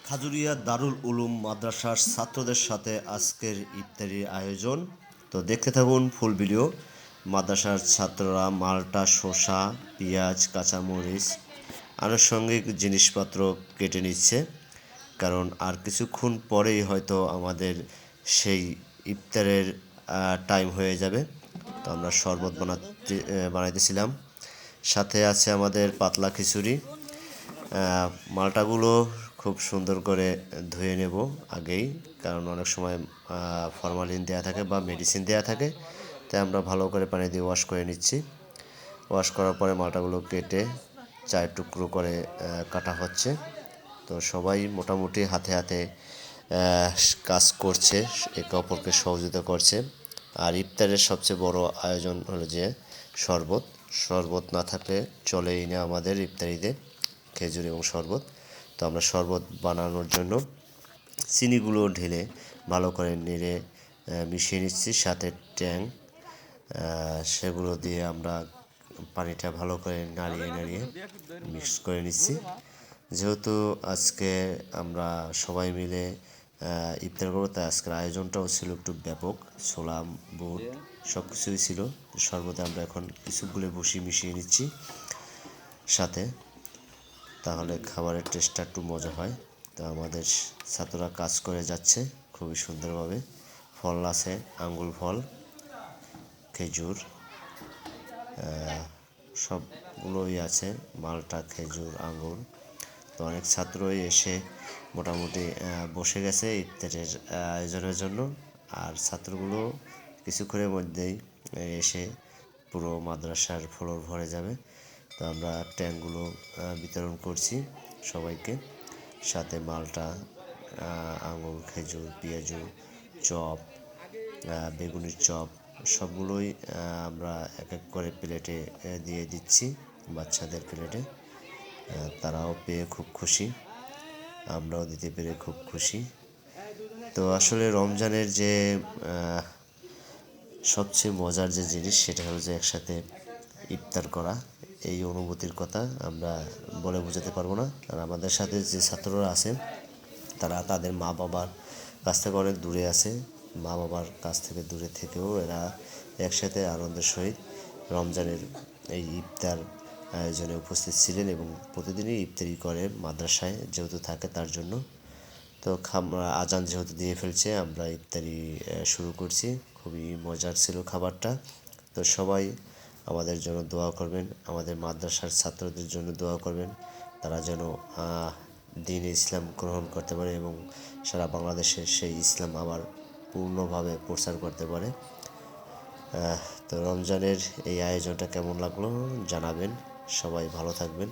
খাজুরিয়া দারুল উলুম মাদ্রাসার ছাত্রদের সাথে আজকের ইফতারির আয়োজন। তো দেখতে থাকুন ফুল ভিডিও। মাদ্রাসার ছাত্ররা মালটা, শসা, পেঁয়াজ, কাঁচামরিচ, আনুষঙ্গিক জিনিসপত্র কেটে নিচ্ছে, কারণ আর কিছুক্ষণ পরেই হয়তো আমাদের সেই ইফতারের টাইম হয়ে যাবে। তো আমরা শরবত বানাইতেছিলাম। সাথে আছে আমাদের পাতলা খিচুড়ি। মালটাগুলো খুব সুন্দর করে ধুয়ে নেব আগেই, কারণ অনেক সময় ফরমালিন দেওয়া থাকে বা মেডিসিন দেওয়া থাকে। তাই আমরা ভালো করে পানি দিয়ে ওয়াশ করে নিচ্ছি। ওয়াশ করার পরে মালটাগুলো কেটে 4 টুকরো করে কাটা হচ্ছে। তো সবাই মোটামুটি হাতে হাতে কাজ করছে, একে অপরকে সহযোগিতা করছে। আর ইফতারের সবচেয়ে বড় আয়োজন হলো যে শরবত। শরবত না থাকলে চলেই না আমাদের ইফতারিতে, খেজুর এবং শরবত। তো আমরা শরবত বানানোর জন্য চিনিগুলো ঢেলে ভালো করে নেড়ে মিশিয়ে নিচ্ছি, সাথে ট্যাং, সেগুলো দিয়ে আমরা পানিটা ভালো করে নাড়িয়ে মিক্স করে নিচ্ছি। যেহেতু আজকে আমরা সবাই মিলে ইফতার করবো, তাই আজকের আয়োজনটাও ছিল একটু ব্যাপক। ছোলা, বুট সব কিছুই ছিল। শরবতে আমরা এখন কিছুগুলো মিশিয়ে নিচ্ছি সাথে, তাহলে খাবারের টেস্টটা একটু মজা হয়। তো আমাদের ছাত্ররা কাজ করে যাচ্ছে খুবই সুন্দরভাবে। ফল আছে, আঙ্গুর ফল, খেজুর, সবগুলোই আছে, মালটা, খেজুর, আঙ্গুর। তো অনেক ছাত্রই এসে মোটামুটি বসে গেছে ইফতারের আয়োজনের জন্য। আর ছাত্রগুলো কিছুক্ষণের মধ্যেই এসে পুরো মাদ্রাসার ফ্লোর ভরে যাবে। তো আমরা ট্যাঙ্কগুলো বিতরণ করছি সবাইকে, সাথে মালটা, আঙুর, খেজুর, পেঁয়াজু, চপ, বেগুনের চপ, সবগুলোই আমরা এক এক করে প্লেটে দিয়ে দিচ্ছি বাচ্চাদের প্লেটে। তারাও পেয়ে খুব খুশি, আমরাও দিতে পেরে খুব খুশি। তো আসলে রমজানের যে সবচেয়ে মজার যে জিনিস, সেটা হলো যে একসাথে ইফতার করা। এই অনুভূতির কথা আমরা বলে বোঝাতে পারবো না। আর আমাদের সাথে যে ছাত্ররা আছেন, তারা তাদের মা বাবার কাছ থেকে অনেক দূরে আছে। মা বাবার কাছ থেকে দূরে থেকেও এরা একসাথে আনন্দের সহিত রমজানের এই ইফতার আয়োজনে উপস্থিত ছিলেন এবং প্রতিদিনই ইফতারি করে মাদ্রাসায় যেহেতু থাকে তার জন্য। তো আজান যেহেতু দিয়ে ফেলছে, আমরা ইফতারি শুরু করছি। খুবই মজার ছিল খাবারটা। তো সবাই আমাদের জন্য দোয়া করবেন, আমাদের মাদ্রাসার ছাত্রদের জন্য দোয়া করবেন, তারা যেন দ্বীন ইসলাম গ্রহণ করতে পারে এবং সারা বাংলাদেশে সেই ইসলাম আবার পূর্ণভাবে প্রচার করতে পারে। তো রমজানের এই আয়োজনটা কেমন লাগলো জানাবেন। সবাই ভালো থাকবেন।